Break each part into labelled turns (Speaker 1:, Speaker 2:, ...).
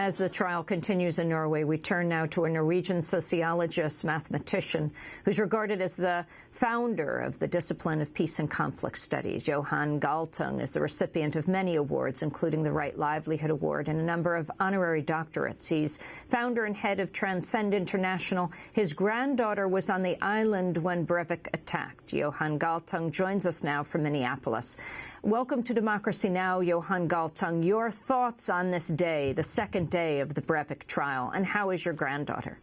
Speaker 1: As the trial continues in Norway, we turn now to a Norwegian sociologist, mathematician, who's regarded as the founder of the discipline of peace and conflict studies. Johan Galtung is the recipient of many awards, including the Right Livelihood Award and a number of honorary doctorates. He's founder and head of Transcend International. His granddaughter was on the island when Breivik attacked. Johan Galtung joins us now from Minneapolis. Welcome to Democracy Now!, Johan Galtung. Your thoughts on this day, the second day of the Breivik trial, and how is your granddaughter?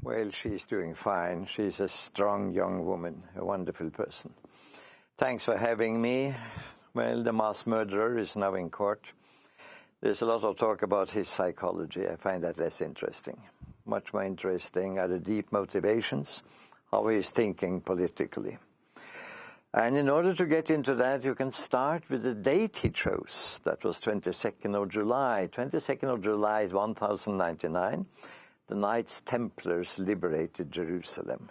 Speaker 2: Well, she's doing fine. She's a strong young woman, a wonderful person. Thanks for having me. Well, the mass murderer is now in court. There's a lot of talk about his psychology. I find that less interesting. Much more interesting are the deep motivations, how he is thinking politically. And in order to get into that, you can start with the date he chose. That was 22nd of July. 22nd of July, 1099, the Knights Templars liberated Jerusalem.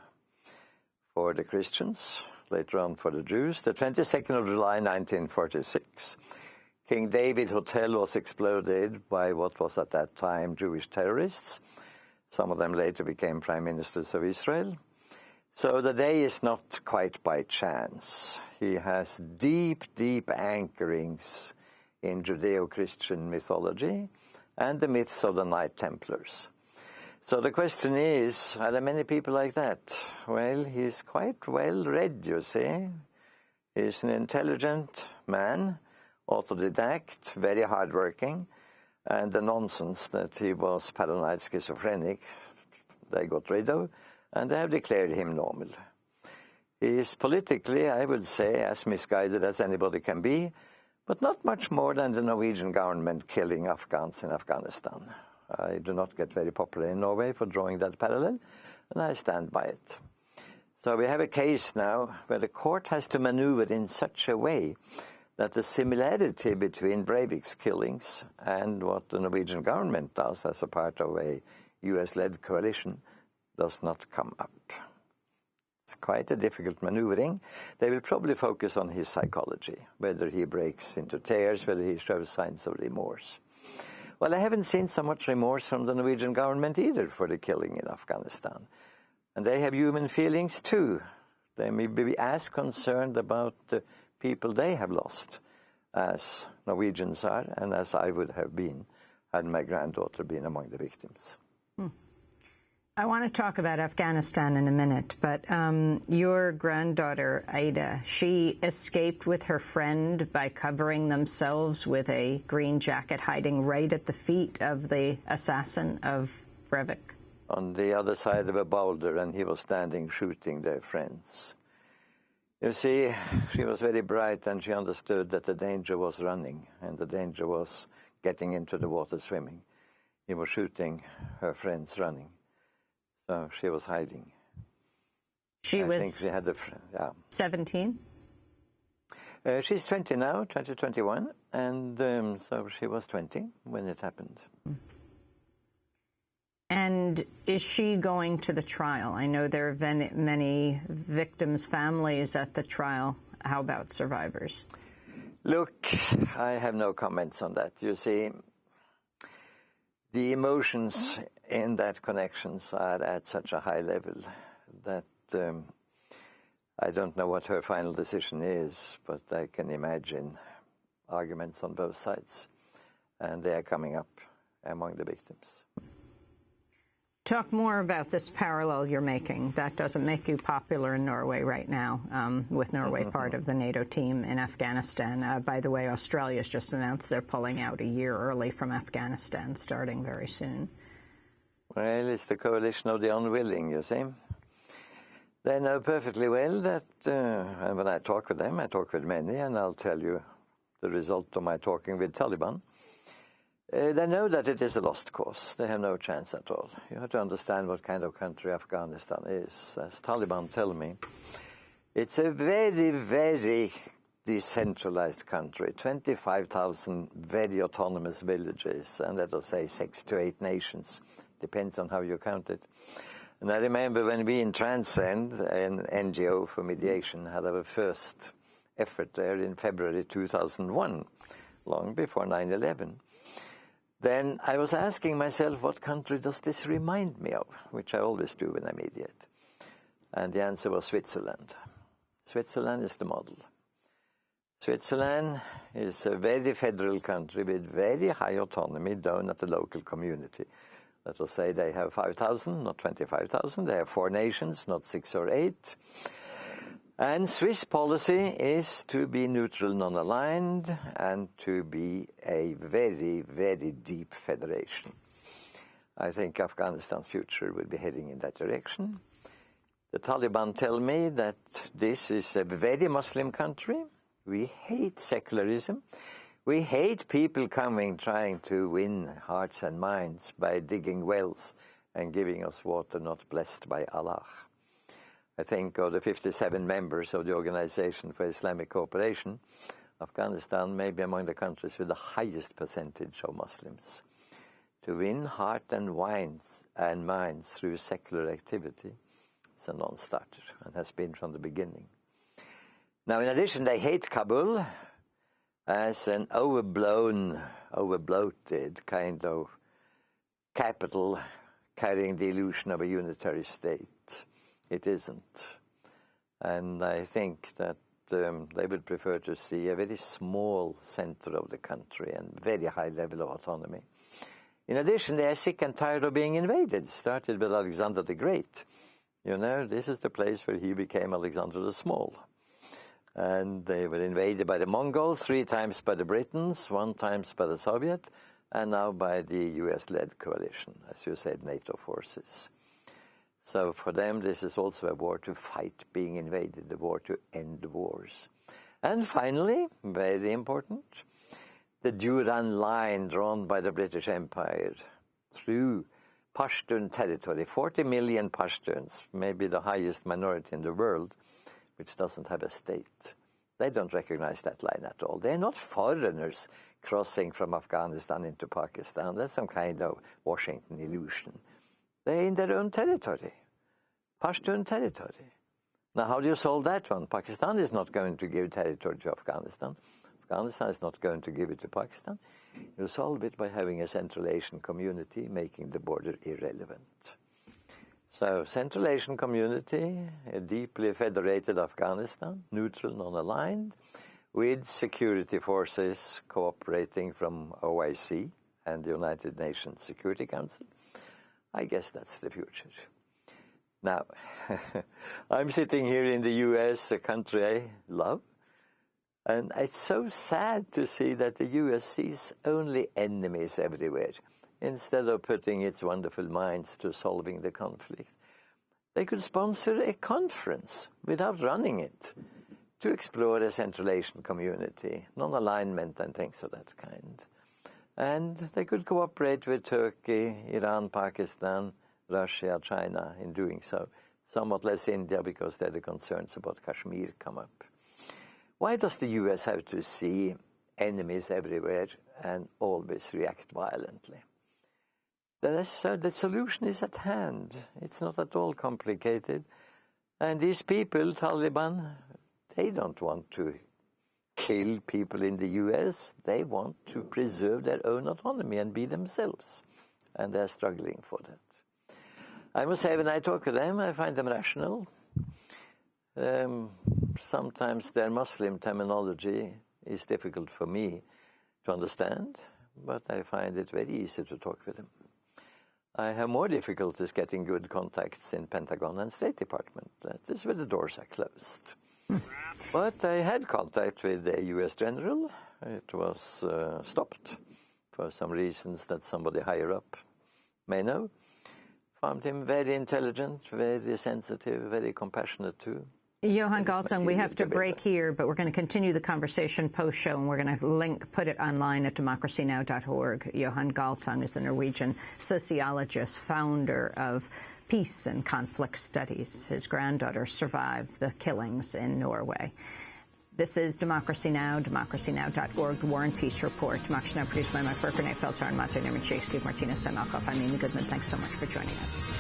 Speaker 2: For the Christians, later on for the Jews, the 22nd of July, 1946, King David Hotel was exploded by what was at that time Jewish terrorists. Some of them later became prime ministers of Israel. So the day is not quite by chance. He has deep, deep anchorings in Judeo-Christian mythology and the myths of the Knight Templars. So the question is, are there many people like that? Well, he's quite well read, you see. He's an intelligent man, autodidact, very hardworking, and the nonsense that he was paranoid schizophrenic, they got rid of. And they have declared him normal. He is politically, I would say, as misguided as anybody can be, but not much more than the Norwegian government killing Afghans in Afghanistan. I do not get very popular in Norway for drawing that parallel, and I stand by it. So we have a case now where the court has to maneuver in such a way that the similarity between Breivik's killings and what the Norwegian government does as a part of a US-led coalition does not come up. It's quite a difficult maneuvering. They will probably focus on his psychology, whether he breaks into tears, whether he shows signs of remorse. Well, I haven't seen so much remorse from the Norwegian government either for the killing in Afghanistan. And they have human feelings too. They may be as concerned about the people they have lost as Norwegians are, and as I would have been had my granddaughter been among the victims.
Speaker 1: I want to talk about Afghanistan in a minute, but your granddaughter, Ida, she escaped with her friend by covering themselves with a green jacket, hiding right at the feet of the assassin of Breivik.
Speaker 2: On the other side of a boulder, and he was standing shooting their friends. You see, she was very bright, and she understood that the danger was running, and the danger was getting into the water swimming. He was shooting her friends running. So she was hiding.
Speaker 1: She was,
Speaker 2: I think she had a, yeah.
Speaker 1: 17?
Speaker 2: She's 20 now, 2021, and so she was 20 when it happened.
Speaker 1: And is she going to the trial? I know there are many victims' families at the trial. How about survivors?
Speaker 2: Look, I have no comments on that. You see, the emotions in that connections are at such a high level that I don't know what her final decision is, but I can imagine arguments on both sides, and they are coming up among the victims.
Speaker 1: Talk more about this parallel you're making. That doesn't make you popular in Norway right now, with Norway part of the NATO team in Afghanistan. By the way, Australia's just announced they're pulling out a year early from Afghanistan, starting very soon.
Speaker 2: Well, it's the coalition of the unwilling, you see. They know perfectly well that, and when I talk with them, I talk with many, and I'll tell you the result of my talking with Taliban. They know that it is a lost cause. They have no chance at all. You have to understand what kind of country Afghanistan is. As Taliban tell me, it's a very, very decentralized country. 25,000 very autonomous villages, and let us say 6 to 8 nations. Depends on how you count it. And I remember when we in Transcend, an NGO for mediation, had our first effort there in February 2001, long before 9/11. then I was asking myself, what country does this remind me of? Which I always do when I mediate. And the answer was Switzerland. Switzerland is the model. Switzerland is a very federal country with very high autonomy down at the local community. Let us say they have 5,000, not 25,000. They have 4 nations, not 6 or 8. And Swiss policy is to be neutral, non-aligned, and to be a very, very deep federation. I think Afghanistan's future will be heading in that direction. The Taliban tell me that this is a very Muslim country. We hate secularism. We hate people coming trying to win hearts and minds by digging wells and giving us water not blessed by Allah. I think of the 57 members of the Organization for Islamic Cooperation, Afghanistan may be among the countries with the highest percentage of Muslims. To win heart and minds through secular activity is a non-starter and has been from the beginning. Now, in addition, they hate Kabul as an overbloated kind of capital carrying the illusion of a unitary state. It isn't. And I think that they would prefer to see a very small center of the country and very high level of autonomy. In addition, they are sick and tired of being invaded. It started with Alexander the Great. You know, this is the place where he became Alexander the Small. And they were invaded by the Mongols, 3 times by the Britons, 1 time by the Soviet, and now by the US-led coalition, as you said, NATO forces. So for them, this is also a war to fight being invaded, the war to end wars. And finally, very important, the Duran line drawn by the British Empire through Pashtun territory, 40 million Pashtuns, maybe the highest minority in the world, which doesn't have a state. They don't recognize that line at all. They're not foreigners crossing from Afghanistan into Pakistan. That's some kind of Washington illusion. They're in their own territory, Pashtun territory. Now, how do you solve that one? Pakistan is not going to give territory to Afghanistan. Afghanistan is not going to give it to Pakistan. You solve it by having a Central Asian community, making the border irrelevant. So, Central Asian community, a deeply federated Afghanistan, neutral, non-aligned, with security forces cooperating from OIC and the United Nations Security Council. I guess that's the future. Now, I'm sitting here in the US, a country I love, and it's so sad to see that the US sees only enemies everywhere, instead of putting its wonderful minds to solving the conflict. They could sponsor a conference without running it to explore a Central Asian community, non-alignment and things of that kind. And they could cooperate with Turkey, Iran, Pakistan, Russia, China in doing so. Somewhat less India because there the concerns about Kashmir come up. Why does the US have to see enemies everywhere and always react violently? The solution is at hand. It's not at all complicated. And these people, Taliban, they don't want to kill people in the US. They want to preserve their own autonomy and be themselves. And they're struggling for that. I must say, when I talk to them, I find them rational. Sometimes their Muslim terminology is difficult for me to understand, but I find it very easy to talk with them. I have more difficulties getting good contacts in Pentagon and State Department. That is where the doors are closed. But I had contact with the U.S. General. It was stopped for some reasons that somebody higher up may know. Found him very intelligent, very sensitive, very compassionate too.
Speaker 1: Johan Galtung, we have to break here, but we're going to continue the conversation post-show, and we're going to put it online at democracynow.org. Johan Galtung is the Norwegian sociologist, founder of Peace and Conflict Studies. His granddaughter survived the killings in Norway. This is Democracy Now!, democracynow.org, the War and Peace Report. Democracy Now! Produced by Mike Burke, Renee Feltz, Aaron Mate, Nerman Shake, Steve Martinez, Sam Alcoff. I'm Amy Goodman. Thanks so much for joining us.